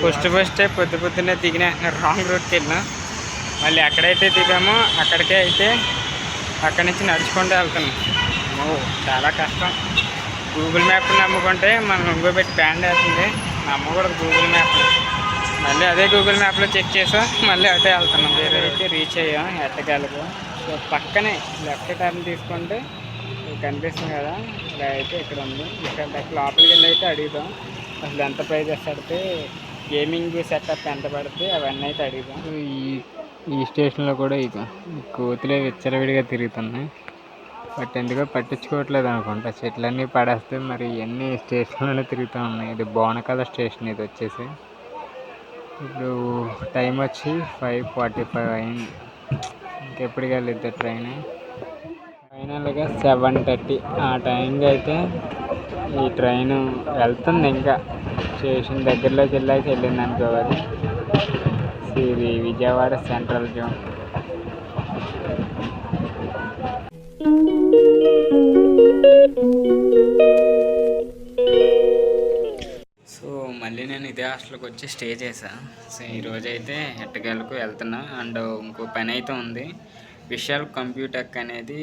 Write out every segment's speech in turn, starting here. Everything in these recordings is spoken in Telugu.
ఫస్ట్ పొద్దున్నే దిగిన రాంగ్ రూట్కి వెళ్ళినా. మళ్ళీ ఎక్కడైతే దిగామో అక్కడికే అయితే అక్కడి నుంచి నడుచుకుంటూ వెళ్తున్నాం. చాలా కష్టం. గూగుల్ మ్యాప్ నమ్ముకుంటే మనం ఇంకోబెట్టి బ్యాండ్ వేస్తుంది, నమ్మకూడదు గూగుల్ మ్యాప్. మళ్ళీ అదే గూగుల్ మ్యాప్లో చెక్ చేసాం, మళ్ళీ అటే వెళ్తున్నాం. వేరే అయితే రీచ్ అయ్యాం ఎట్టకేలకు. సో పక్కనే లెఫ్ట్ టర్న్ తీసుకుంటే కనిపిస్తుంది కదా, ఇలా అయితే ఇక్కడ ఉంది. ఇక్కడ లోపలికి వెళ్ళి అయితే అడుగుదాం అసలు ఎంత ప్రైజెస్ పడితే, గేమింగ్ సెటప్ ఎంత పడితే అవన్నీ అయితే అడుగుదాం. ఈ స్టేషన్లో కూడా ఇక కోతులే విచ్చలవిడిగా తిరుగుతున్నాయి. బట్ ఎందుకో పట్టించుకోవట్లేదు అనుకుంటా, చెట్లన్నీ పడేస్తే మరి ఇవన్నీ స్టేషన్లోనే తిరుగుతూ ఉన్నాయి. ఇది బోనకాల స్టేషన్ ఇది వచ్చేసి. ఇప్పుడు టైం వచ్చి 5:45 అయింది. ఇంకెప్పటికి వెళ్ళిద్ది ట్రైన్. ఫైనల్గా 7:30 ఆ టైంకి అయితే ఈ ట్రైన్ వెళ్తుంది. ఇంకా స్టేషన్ దగ్గరలోకి వెళ్ళింది అనుకోవాలి. ఇది విజయవాడ సెంట్రల్ జోన్. సో మళ్ళీ నేను ఇదే హాస్టల్కి వచ్చి స్టే చేశాను. సో ఈరోజు అయితే ఎట్టకేలకు వెళ్తున్నా. అండ్ ఇంకో పని అయితే ఉంది. విశాల్ కంప్యూటెక్ అనేది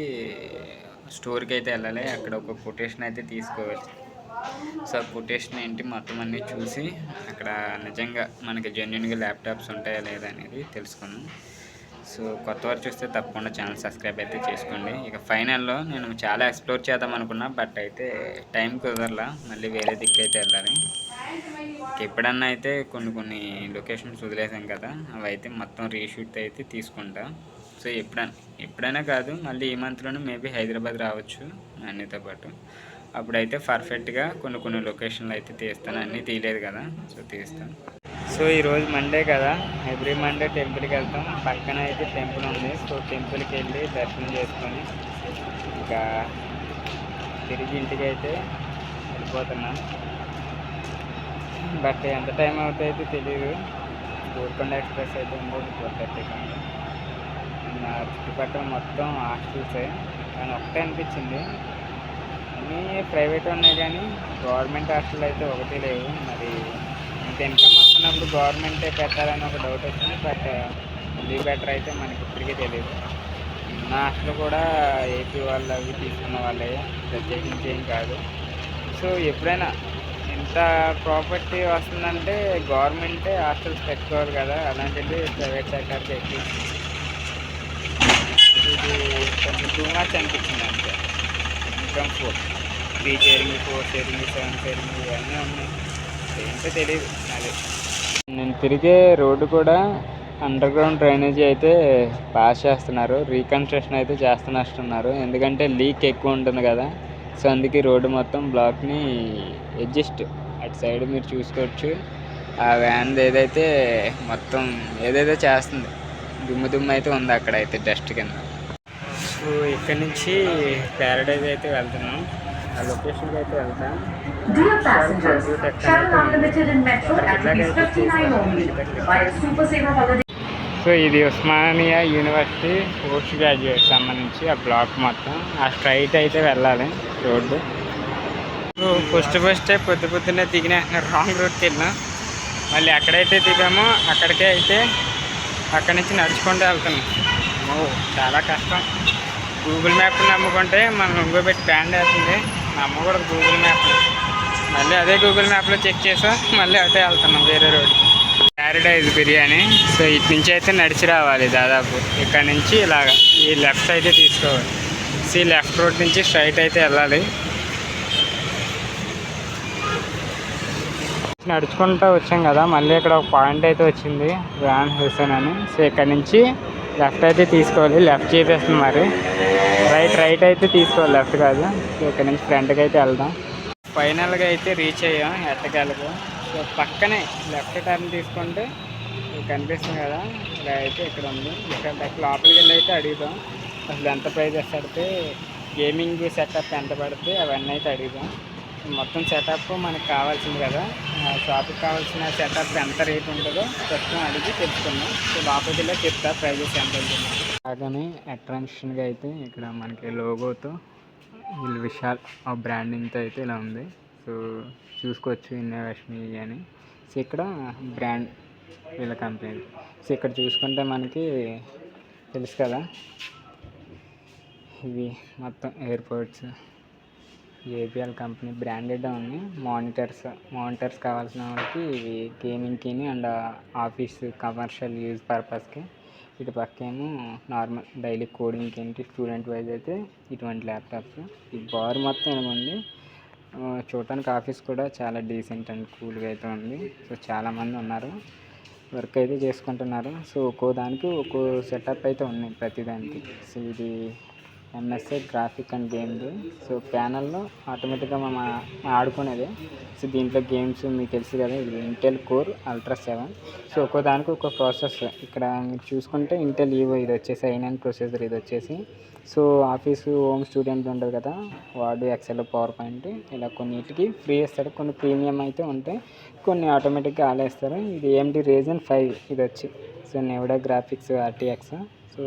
స్టోర్కి అయితే వెళ్ళాలి. అక్కడ ఒక కొటేషన్ అయితే తీసుకోవాలి. సో కొటేషన్ ఏంటి మొత్తం అన్నీ చూసి అక్కడ నిజంగా మనకి జెన్యున్గా ల్యాప్టాప్స్ ఉంటాయా లేదా అనేది తెలుసుకున్నాం. సో కొత్త వారు చూస్తే తప్పకుండా ఛానల్ సబ్స్క్రైబ్ అయితే చేసుకోండి. ఇక ఫైనల్లో నేను చాలా ఎక్స్ప్లోర్ చేద్దాం అనుకున్నా, బట్ అయితే టైం కుదరలా. మళ్ళీ వేరే దిక్కు అయితే వెళ్ళాలి. ఎప్పుడన్నా అయితే కొన్ని లొకేషన్స్ వదిలేసాం కదా, అవి అయితే మొత్తం రీషూట్ అయితే తీసుకుంటా. సో ఎప్పుడైనా కాదు, మళ్ళీ ఈ మంత్లోనే మేబీ హైదరాబాద్ రావచ్చు అన్నితో పాటు. అప్పుడైతే పర్ఫెక్ట్గా కొన్ని లొకేషన్లు అయితే తీస్తాను. అన్నీ తీయలేదు కదా, సో తీస్తాను. సో ఈరోజు మండే కదా, ఎవ్రీ మండే టెంపుల్కి వెళ్తాం. పక్కన అయితే టెంపుల్ ఉంది. సో టెంపుల్కి వెళ్ళి దర్శనం చేసుకొని ఇంకా తిరిగి ఇంటికి అయితే వెళ్ళిపోతున్నాను. బట్ ఎంత టైం అవుతాయితే తెలియదు. గోల్కొండ ఎక్స్ప్రెస్ అయితే ఉంది 4:30. నా చుట్టుపక్కల మొత్తం హాస్టల్సే, కానీ ఒకటే అనిపించింది. అన్నీ ప్రైవేట్ ఉన్నాయి కానీ గవర్నమెంట్ హాస్టల్ అయితే ఒకటి లేవు. మరి ఇంత ఇన్కమ్ వస్తున్నప్పుడు గవర్నమెంటే పెట్టాలని ఒక డౌట్ వచ్చింది. బట్ ఇది బెటర్ అయితే మనకి ఇప్పటికీ తెలియదు. నా హాస్టల్ కూడా ఏపీ వాళ్ళు అవి తీసుకున్న వాళ్ళే, ప్రత్యేకించి ఏం కాదు. సో ఎప్పుడైనా ఎంత ప్రాపర్టీ వస్తుందంటే గవర్నమెంటే హాస్టల్స్ పెట్టుకోవాలి కదా, అలాంటిది ప్రైవేట్ సెక్టర్కి ఎక్కి ఇది కొంచెం టూ మచ్ అనిపించింది. అంతే. ఇన్కమ్ 3 షేరింగ్, 4 షేరింగ్, 7 షేరింగ్ ఇవన్నీ ఉన్నాయి. ఏంటో తెలియదు. అదే నేను తిరిగే రోడ్డు కూడా అండర్ గ్రౌండ్ డ్రైనేజీ అయితే పాస్ చేస్తున్నారు. రీకన్స్ట్రక్షన్ అయితే చేస్తున్నట్టున్నారు, ఎందుకంటే లీక్ ఎక్కువ ఉంటుంది కదా. సో అందుకే రోడ్డు మొత్తం బ్లాక్ని అడ్జస్ట్ అటు సైడ్ మీరు చూసుకోవచ్చు. ఆ వ్యాన్ ఏదైతే మొత్తం ఏదైతే చేస్తుంది, దుమ్ము అయితే ఉంది అక్కడైతే డస్ట్ కింద. సో ఇక్కడి నుంచి ప్యారడైజ్ అయితే వెళ్తున్నాం. ఆ లొకేషన్కి అయితే వెళ్తాం. సో ఇది ఉస్మానియా యూనివర్సిటీ పోస్ట్ గ్రాడ్యుయేట్ సంబంధించి ఆ బ్లాక్ మొత్తం. ఆ స్ట్రైట్ అయితే వెళ్ళాలి రోడ్డు. సో ఫస్టే పొద్దున్నే దిగిన రాంగ్ రూట్కి వెళ్ళినా. మళ్ళీ ఎక్కడైతే దిగామో అక్కడికే అయితే అక్కడి నుంచి నడుచుకుంటూ వెళ్తున్నాం. చాలా కష్టం. గూగుల్ మ్యాప్ నమ్ముకుంటే మనం ఇంకోబెట్టి బ్యాండ్ వేస్తుంది, నమ్మకూడదు గూగుల్ మ్యాప్. మళ్ళీ అదే గూగుల్ మ్యాప్లో చెక్ చేసాం, మళ్ళీ అటే వెళ్తున్నాం వేరే రోడ్. ప్యారడైజ్ బిర్యానీ. సో ఇటు నుంచి అయితే నడిచి రావాలి దాదాపు. ఇక్కడ నుంచి ఇలాగ ఈ లెఫ్ట్ అయితే తీసుకోవాలి. ఈ లెఫ్ట్ రోడ్ నుంచి స్ట్రైట్ అయితే వెళ్ళాలి. నడుచుకుంటూ వచ్చాం కదా, మళ్ళీ ఇక్కడ ఒక పాయింట్ అయితే వచ్చింది, వ్యాన్ హుసేన్ అని. సో ఇక్కడ నుంచి లెఫ్ట్ అయితే తీసుకోవాలి. లెఫ్ట్ చేసేస్తుంది మరి. రైట్ అయితే తీసుకోవాలి, లెఫ్ట్ కాదు. సో ఇక్కడ నుంచి ఫ్రంట్కి అయితే వెళ్దాం. ఫైనల్గా అయితే రీచ్ అయ్యాం ఎట్టకేలకు. సో పక్కనే లెఫ్ట్ టర్న్ తీసుకుంటే కనిపిస్తుంది కదా, ఇలా అయితే ఇక్కడ ఉంది. ఇక్కడ లోపలికి వెళ్ళి అయితే అడుగుదాం అసలు ఎంత ప్రైజెస్ పడితే, గేమింగ్ సెటప్ ఎంత పడితే అవన్నీ అయితే అడుగుదాం. మొత్తం సెటప్ మనకు కావాల్సింది కదా, షాప్కి కావాల్సిన సెటప్ ఎంత రేట్ ఉంటుందో ప్రస్తుతం అడిగి తెలుసుకున్నాం. సో లోపలికి వెళ్ళి చెప్తా ప్రైజెస్ ఎంత ఉంటుందో. అలాగని అట్రాక్షన్గా అయితే ఇక్కడ మనకి లోగోతో వీళ్ళు విశాల్ ఆ బ్రాండింగ్తో అయితే ఇలా ఉంది. సో చూసుకోవచ్చు ఇన్నోవేషన్ అని. సో ఇక్కడ బ్రాండ్ వీళ్ళ కంపెనీ. సో ఇక్కడ చూసుకుంటే మనకి తెలుసు కదా, ఇవి మొత్తం ఎయిర్పోర్ట్స్ ఏబిఎల్ కంపెనీ బ్రాండెడ్ ఉంది. మానిటర్స్ కావాల్సిన వాళ్ళకి ఇవి గేమింగ్కి అండ్ ఆఫీస్ కమర్షియల్ యూజ్ పర్పస్కి. ఇటు పక్కేమో నార్మల్ డైలీ కోడింగ్కి ఏంటి స్టూడెంట్ వైజ్ అయితే ఇటువంటి ల్యాప్టాప్స్. ఈ బార్ మొత్తం ఏముంది చూడటానికి ఆఫీస్ కూడా చాలా డీసెంట్ అండ్ కూల్గా అయితే ఉంది. సో చాలామంది ఉన్నారు, వర్క్ అయితే చేసుకుంటున్నారు. సో ఒక్కో దానికి ఒక్కో సెటప్ అయితే ఉన్నాయి ప్రతిదానికి. సో ఇది ఎంఎస్ఏ గ్రాఫిక్ అండ్ గేమ్ది. సో ప్యానల్లో ఆటోమేటిక్గా మనం ఆడుకునేదే. సో దీంట్లో గేమ్స్ మీకు తెలుసు కదా, ఇది ఇంటెల్ కోర్ అల్ట్రా 7. సో ఒక్కో దానికి ఒక్కో ప్రాసెస్. ఇక్కడ మీరు చూసుకుంటే ఇంటెల్ ఈవో ఇది వచ్చేసి i9 ప్రొసెసర్ ఇది వచ్చేసి. సో ఆఫీసు హోమ్ స్టూడెంట్ ఉంటుంది కదా, వాడు ఎక్సెల్ పవర్ పాయింట్ ఇలా కొన్నిటికి ఫ్రీ ఇస్తాడు, కొన్ని ప్రీమియం అయితే ఉంటాయి, కొన్ని ఆటోమేటిక్గా ఆలేస్తారు. ఇది AMD Ryzen 5 ఇది వచ్చి. So Nvidia graphics RTX. So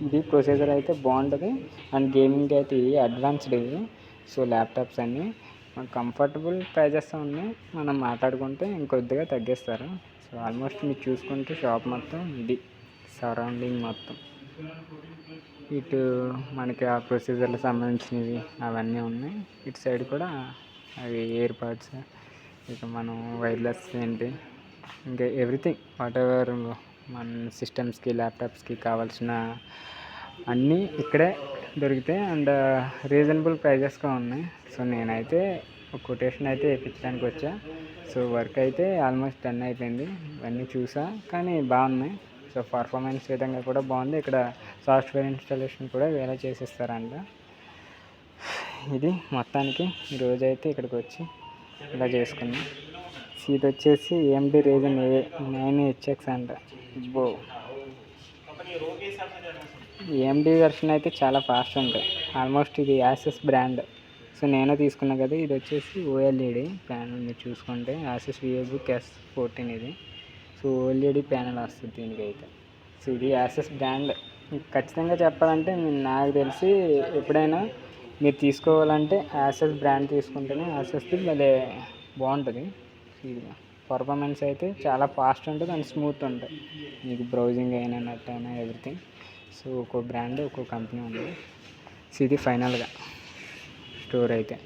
ఇది ప్రొసెసర్ అయితే బాగుంటుంది అండ్ గేమింగ్ అయితే ఇది అడ్వాన్స్డ్ ఇది. సో ల్యాప్టాప్స్ అన్నీ కంఫర్టబుల్ ప్రైజెస్ ఉన్నాయి, మనం మాట్లాడుకుంటే ఇంకొద్దిగా తగ్గిస్తారు. సో ఆల్మోస్ట్ మీరు చూసుకుంటే షాప్ మొత్తం ఇది సరౌండింగ్ మొత్తం. ఇటు మనకి ఆ ప్రొసెసర్లకు సంబంధించినవి అవన్నీ ఉన్నాయి. ఇటు సైడ్ కూడా అవి ఇయర్ పాడ్స్, ఇక మనం వైర్లెస్ ఏంటి ఇంకా ఎవ్రీథింగ్ వాట్ ఎవర్ మన సిస్టమ్స్కి ల్యాప్టాప్స్కి కావాల్సిన అన్నీ ఇక్కడే దొరుకుతాయి అండ్ రీజనబుల్ ప్రైజెస్గా ఉన్నాయి. సో నేనైతే ఒక కొటేషన్ అయితే వేయించడానికి వచ్చా. సో వర్క్ అయితే ఆల్మోస్ట్ డన్ అయిపోయింది, ఇవన్నీ చూసా కానీ బాగున్నాయి. సో పర్ఫార్మెన్స్ విధంగా కూడా బాగుంది. ఇక్కడ సాఫ్ట్వేర్ ఇన్స్టాలేషన్ కూడా వేరే చేసిస్తారంట. ఇది మొత్తానికి ఈరోజు అయితే ఇక్కడికి వచ్చి ఇలా చేసుకున్నాం. ఇది వచ్చేసి AMD Ryzen 9HX అంట. AMD వెర్షన్ అయితే చాలా ఫాస్ట్ ఉంటాయి, ఆల్మోస్ట్ ఇది యాసెస్ బ్రాండ్. సో నేను తీసుకున్నా కదా, ఇది వచ్చేసి OLED ప్యానల్. మీరు చూసుకుంటే యాసెస్ VivoBook S14 ఇది. సో OLED ప్యానల్ వస్తుంది దీనికైతే. సో ఇది యాసెస్ బ్రాండ్. ఖచ్చితంగా చెప్పాలంటే నాకు తెలిసి ఎప్పుడైనా మీరు తీసుకోవాలంటే యాసెస్ బ్రాండ్ తీసుకుంటేనే యాసెస్ది మళ్ళీ బాగుంటుంది. ఇది పర్ఫార్మెన్స్ అయితే చాలా ఫాస్ట్ ఉంటుంది అండ్ స్మూత్ ఉంటుంది, మీకు బ్రౌజింగ్ అయినా నెట్ అయినా ఎవ్రీథింగ్. సో ఒక్కో బ్రాండ్ ఒక్కో కంపెనీ ఉంది. సో ఇది ఫైనల్గా స్టోర్ అయితే.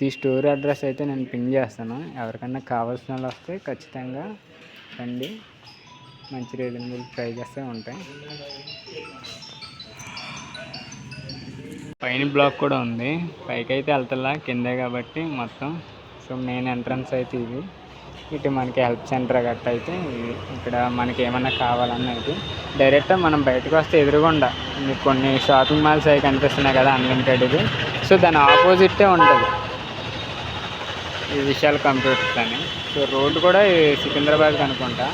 ఈ స్టోర్ అడ్రస్ అయితే నేను పిన్ చేస్తాను, ఎవరికన్నా కావాల్సిన వాళ్ళు వస్తే ఖచ్చితంగా రండి, మంచి రీజనబుల్ ప్రైజెస్ ఉంటాయి. పైన బ్లాక్ కూడా ఉంది, పైకి అయితే వెళ్తలా కిందే కాబట్టి మొత్తం. సో మెయిన్ ఎంట్రన్స్ అయితే ఇది. ఇటు మనకి హెల్ప్ సెంటర్ గట్ట అయితే ఇక్కడ మనకి ఏమన్నా కావాలన్నా అయితే డైరెక్ట్గా మనం బయటకు వస్తే ఎదురుగుండా మీకు కొన్ని షాపింగ్ మాల్స్ అవి కనిపిస్తున్నాయి కదా అన్లిమిటెడ్ ఇది. సో దాని ఆపోజిటే ఉంటుంది ఈ విశాల్ కంప్యూటర్స్ అని. సో రోడ్డు కూడా సికింద్రాబాద్ అనుకుంటా.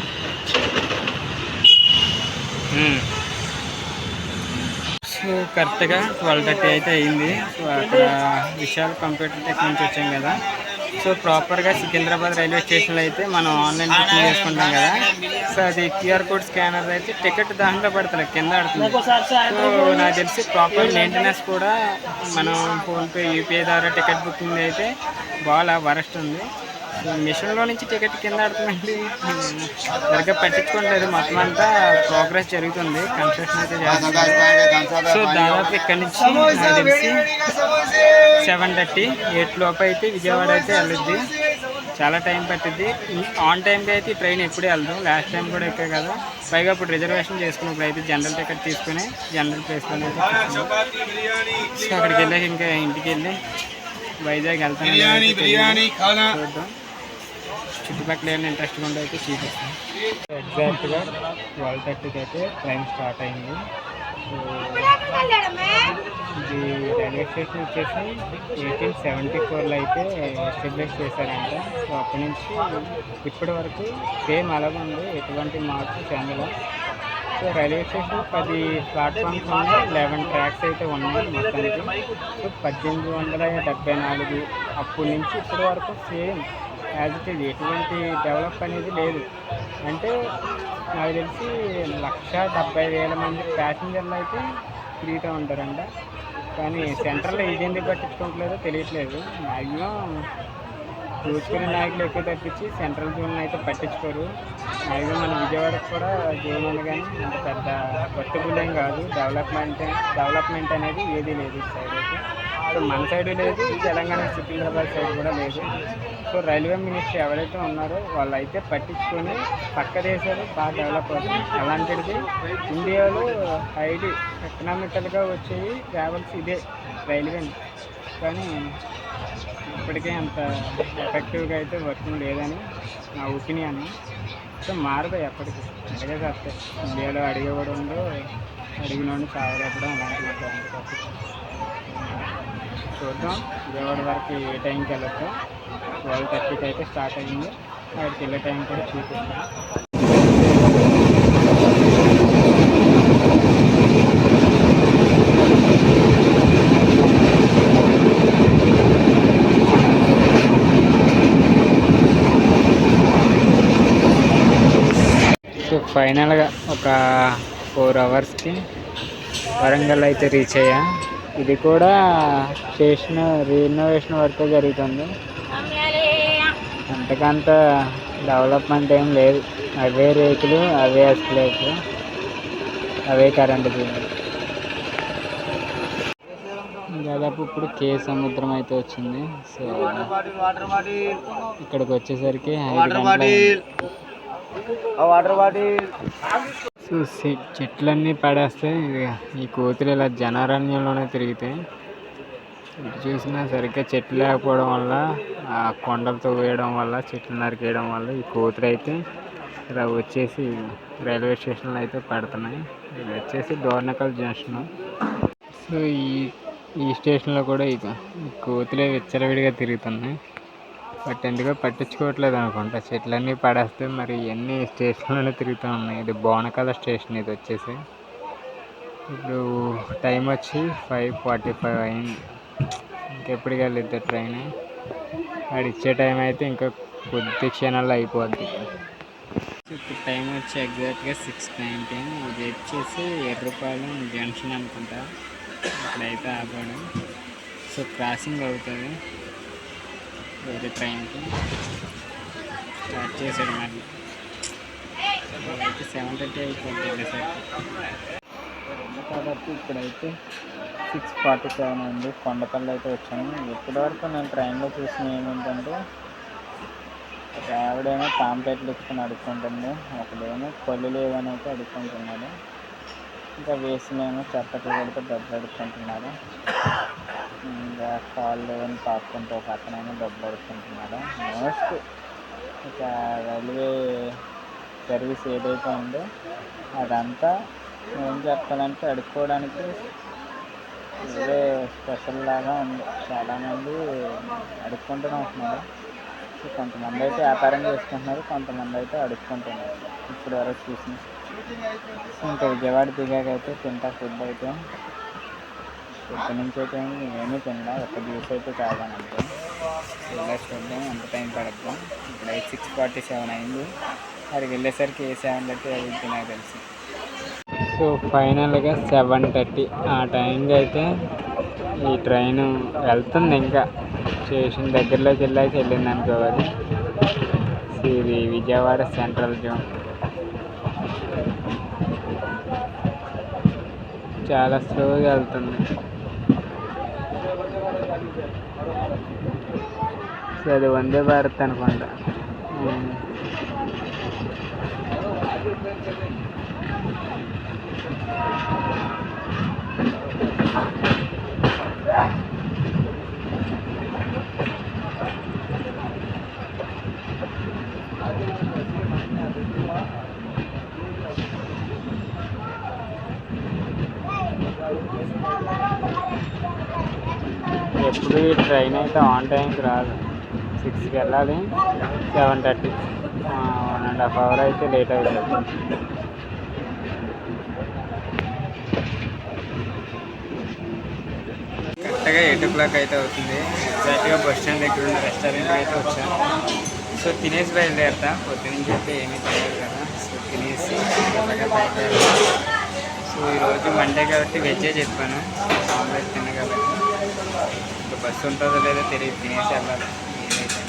సో కరెక్ట్గా 12:30 అయితే అయింది. సో అక్కడ విశాల్ కంప్యూటర్ టెక్ నుంచి వచ్చాం కదా. సో ప్రాపర్గా సికింద్రాబాద్ రైల్వే స్టేషన్లో అయితే మనం ఆన్లైన్ బుకింగ్ చేసుకుంటాం కదా. సో అది QR కోడ్ స్కానర్ అయితే టికెట్ దాంట్లో పడుతుంది, కింద పడుతుంది. సో నాకు తెలిసి ప్రాపర్ మెయింటెనెన్స్ కూడా మనం ఫోన్పే UPI ద్వారా టికెట్ బుకింగ్ అయితే బాగా వరస్ట్ ఉంది. సో మిషన్లో నుంచి టికెట్ కింద ఆడుతుందండి, సరిగ్గా పట్టించుకోవట్లేదు. మొత్తం అంతా ప్రోగ్రెస్ జరుగుతుంది, కన్స్ట్రక్షన్ అయితే చేస్తుంది. సో దాదాపు ఇక్కడి నుంచి నాకు తెలిసి 7:30, 8 లోపు అయితే విజయవాడ అయితే వెళ్ళుద్ది. చాలా టైం పట్టిద్ది. ఆన్ టైంకి అయితే ఈ ట్రైన్ ఎప్పుడే వెళ్దాం, లాస్ట్ టైం కూడా ఎక్కే కదా. పైగా ఇప్పుడు రిజర్వేషన్ చేసుకున్నప్పుడు అయితే జనరల్ టికెట్ తీసుకుని జనరల్ ప్లేస్లోనే అయితే. సో అక్కడికి వెళ్ళాక ఇంకా ఇంటికి వెళ్ళి వైజాగ్ వెళ్తాను చూద్దాం. చుట్టుపక్కల ఏమైనా ఇంట్రెస్ట్గా ఉంటే అయితే చూపిస్తాం. ఎగ్జాక్ట్గా 12:30కి అయితే ట్రైన్ స్టార్ట్ అయింది. ఇది రైల్వే స్టేషన్ వచ్చేసి 1874లో అయితే ఎస్టాబ్లిష్ చేశారంట. సో అప్పటి నుంచి ఇప్పటి వరకు సేమ్ అలాగే ఉంది, ఎటువంటి మార్పు చెందల. సో రైల్వే స్టేషన్ 10 ప్లాట్ఫామ్స్ ఉన్నాయి, 11 ట్రాక్స్ అయితే ఉన్నాయి మొత్తానికి. సో 1874 అప్పటి నుంచి ఇప్పటి వరకు సేమ్ యాజ్ ఇట్ ఈజ్, ఎటువంటి డెవలప్ అనేది లేదు. అంటే నాకు తెలిసి 170,000 మంది ప్యాసింజర్లు అయితే తిరుగుతూ ఉంటారంట. కానీ సెంటర్లో ఇదేందుకు పట్టించుకోవట్లేదో తెలియట్లేదు. మ్యాక్సిమం దోచుకునే నాయకులు ఎక్కువ తప్పించి సెంట్రల్ జోన్ అయితే పట్టించుకోరు. అలాగే మన విజయవాడకు కూడా జోన్ ఉంది, కానీ అంత పెద్ద వర్తబుల్ కాదు. డెవలప్మెంట్ అనేది ఏదీ లేదు ఇటు సైడ్ అయితే. సో మన సైడ్ లేదు, తెలంగాణ సికింద్రాబాద్ సైడ్ కూడా లేదు. సో రైల్వే మినిస్టర్ ఎవరైతే ఉన్నారో వాళ్ళు అయితే పట్టించుకొని పక్క దేశాలు బాగా డెవలప్ అవుతుంది. అలాంటిది ఇండియాలో హైలీ ఎకనామికల్గా వచ్చేవి ట్రావెల్స్ ఇదే రైల్వే, కానీ ఇప్పటికే అంత ఎఫెక్టివ్గా అయితే వర్కింగ్ లేదని నా ఒపీనియన్. సో మారదు ఎప్పటికీ, అడిగే వస్తాయి. ఇండియాలో అడిగేవాడు ఉందో అడిగినోడిని చావగట్టడం అలాంటివి ఉంటాయి. చూద్దాం విజయవాడ వరకు ఏ టైంకి వెళ్ళొద్దాం. 12:30కి అయితే స్టార్ట్ అయ్యింది, వాడికి వెళ్ళే టైం కూడా చూపిస్తాం. సో ఫైనల్గా ఒక 4 అవర్స్కి వరంగల్ అయితే రీచ్ అయ్యా. ఇది కూడా స్టేషన్ రీఇన్నోవేషన్ వర్క్ జరుగుతుంది, అంతకంత డెవలప్మెంట్ ఏం లేదు. అవే రేకులు, అవే ఎస్కలేట్లు, అవే కరెంటు బిల్లు. దాదాపు ఇప్పుడు కే సముద్రం అయితే వచ్చింది. సో ఇక్కడికి వచ్చేసరికి 5 గంటలు. సో చెట్లన్నీ పడేస్తే ఈ కోతులు ఇలా జనారణ్యంలోనే తిరుగుతాయి. ఇటు చూసినా సరిగ్గా చెట్లు లేకపోవడం వల్ల, ఆ కొండలతో వేయడం వల్ల, చెట్లు నరికేయడం వల్ల ఈ కోతులు అయితే ఇలా వచ్చేసి రైల్వే స్టేషన్లో అయితే పడుతున్నాయి. ఇది వచ్చేసి డోర్నకల్ జంక్షన్. సో ఈ స్టేషన్లో కూడా ఈ కోతులే విచ్చలవిడిగా తిరుగుతున్నాయి. బట్ ఎందుకో పట్టించుకోవట్లేదు అనుకుంటా, చెట్లన్నీ పడేస్తే మరి ఇవన్నీ స్టేషన్లోనే తిరుగుతూ ఉన్నాయి. ఇది బోనకాల స్టేషన్. ఇది వచ్చేసి ఇప్పుడు టైం వచ్చి 5:45 అయింది. ఇంకెప్పటికి వెళ్ళిద్ది ట్రైన్. వాడు ఇచ్చే టైం అయితే ఇంకా కొద్ది క్షణాల్లో అయిపోద్ది. ఇప్పుడు టైం వచ్చి ఎగ్జాక్ట్గా 6:19. ఇది వచ్చేసి ఎర్రపాలెం జంక్షన్ అనుకుంటా. ఇక్కడైతే ఆపాడు. సో క్రాసింగ్ అవుతుంది వేరే ట్రైన్కి. స్టార్ట్ చేశాడు మళ్ళీ. అయితే 7:30 అయిపోతుంది వెళ్ళేసరికి. కాబట్టి ఇప్పుడైతే 6:47 ఉంది. కొండపల్లి అయితే వచ్చాము. ఇప్పటివరకు నేను ట్రైన్లో చూసిన ఏమేంటంటే, ఒక ఆవిడేమో పాంప్లెట్లు ఇచ్చుకొని అడుక్కుంటుంది, ఒకడేమో పళ్ళు లేవని అయితే అడుక్కుంటున్నాడు, ఇంకా వేసినేమో చెత్తకి కొడితే డబ్బులు అడుక్కుంటున్నారు, ఇంకా కాళ్ళు లేవని పాక్కుంటూ ఒక అతనేమో డబ్బులు అడుక్కుంటున్నాడు. మోస్ట్ ఇక రైల్వే సర్వీస్ ఏదైతే ఉందో అదంతా ఏం చెప్పాలంటే అడుక్కోవడానికి ఏదో స్పెషల్ లాగా ఉంది. చాలామంది అడుక్కుంటూనే ఉంటున్నారు. కొంతమంది అయితే వ్యాపారం చేసుకుంటున్నారు, కొంతమంది అయితే అడుక్కుంటున్నారు. ఇప్పుడు వరకు చూసిన ఇంకా విజయవాడ దిగాకైతే తింటా ఫుడ్ అయితే పొద్దు నుంచి అయితే ఏమీ తిందా, ఒక జ్యూస్ అయితే తాగానంటే. ఇలా చూద్దాం ఎంత టైం పడుద్దాం. ఇప్పుడు 6:47 అయింది. అక్కడికి వెళ్ళేసరికి 7:30 అయింది నాకు తెలిసి. సో ఫైనల్గా 7:30 ఆ టైంకి అయితే ఈ ట్రైన్ వెళ్తుంది. ఇంకా స్టేషన్ దగ్గరలోకి వెళ్ళింది అనుకోవాలి. ఇది విజయవాడ సెంట్రల్ జోన్. చాలా స్లోగా వెళ్తుంది. సో అది వందే భారత్ అనుకుంటా. ఎప్పుడు ఈ ట్రైన్ అయితే ఆన్ టైంకి రాదు. 6కి వెళ్ళాలి, 7:30, 1.5 hour అయితే లేట్ అవుతుంది. కరెక్ట్గా 8 o'clock అయితే అవుతుంది. ఎగ్జాక్ట్గా బస్ స్టాండ్ దగ్గర ఉన్న రెస్టారెంట్కి అయితే వచ్చాను. సో తినేసి బయలుదేరుతా. పొద్దు నుంచి అయితే ఏమీ తెలియదు కదా. సో తినేసి సో ఈరోజు మండే కాబట్టి వెజ్జే చెప్పాను. ఆమ్లెట్ తిన్నా కాబట్టి ఇంకా బస్సు ఉంటుందో లేదో తెలియదు. తినేసి వెళ్ళాలి ఏదైతే.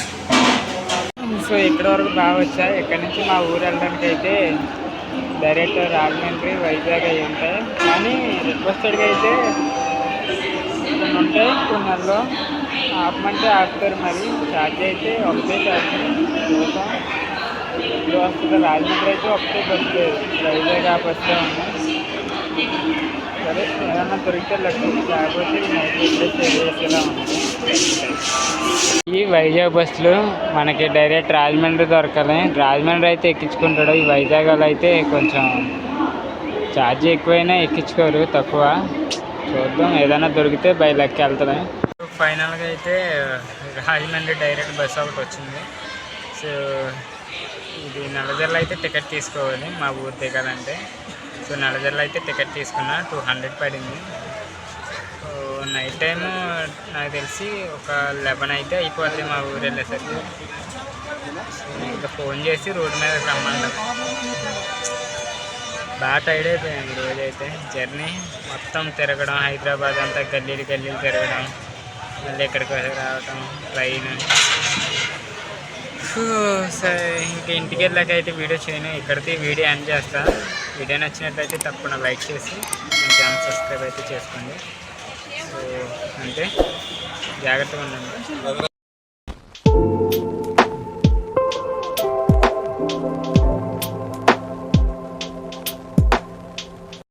సో ఇక్కడ వరకు బాగా వచ్చా. ఇక్కడ నుంచి మా ఊరు వెళ్ళడానికి అయితే డైరెక్ట్ రాజమండ్రి, వైజాగ్ అవి ఉంటాయి. కానీ రిక్వెస్టెడ్గా అయితే కొన్ని ఉంటాయి, కొన్నిలో ఆపమంటే ఆపుతారు. మరి ఛార్జ్ అయితే ఒకటే ఛార్జ్ చూద్దాం ఇప్పుడు వస్తుంది. రాజమండ్రి అయితే ఒకటే బస్సు లేదు, వైజాగ్ ఆ బస్సులో ఉన్నాయి. సరే ఏదన్నా దొరికితే లక్ష్యం, లేకపోతే నైట్ స్టే చేసేలా ఉంది. ఈ వైజాగ్ బస్సులు మనకి డైరెక్ట్ రాజమండ్రి దొరకాలి. రాజమండ్రి అయితే ఎక్కించుకుంటాడు. ఈ వైజాగ్ వాళ్ళు అయితే కొంచెం ఛార్జ్ ఎక్కువైనా ఎక్కించుకోరు, తక్కువ. చూద్దాం ఏదైనా దొరికితే బై లెక్క వెళ్తాయి. ఫైనల్గా అయితే రాజమండ్రి డైరెక్ట్ బస్సు ఒకటి వచ్చింది. సో ఇది నల్లజర్ల అయితే టికెట్ తీసుకోవాలి మా ఊరు దిగాలంటే. సో నల్లజర్ల అయితే టికెట్ తీసుకున్నా, 200 పడింది. సో నైట్ టైము నాకు తెలిసి ఒక 11 అయితే అయిపోద్ది మా ఊరు వెళ్ళేసరికి. సో ఇంకా ఫోన్ చేసి రోడ్డు మీద రమ్మంటారు. బాగా టైర్డ్ అయిపోయాను ఈరోజు అయితే. జర్నీ మొత్తం తిరగడం, హైదరాబాద్ అంతా గల్లీలు తిరగడం, మళ్ళీ ఇక్కడికి రావటం, ట్రైన్. సరే ఇంకా ఇంటికి వెళ్ళాక అయితే వీడియో చేయను, ఇక్కడికి వీడియో ఎండ్ చేస్తా. వీడియో నచ్చినట్లయితే తప్పకుండా లైక్ చేసి ఛానల్ సబ్స్క్రైబ్ అయితే చేసుకోండి. సో అంటే జాగ్రత్తగా ఉండండి.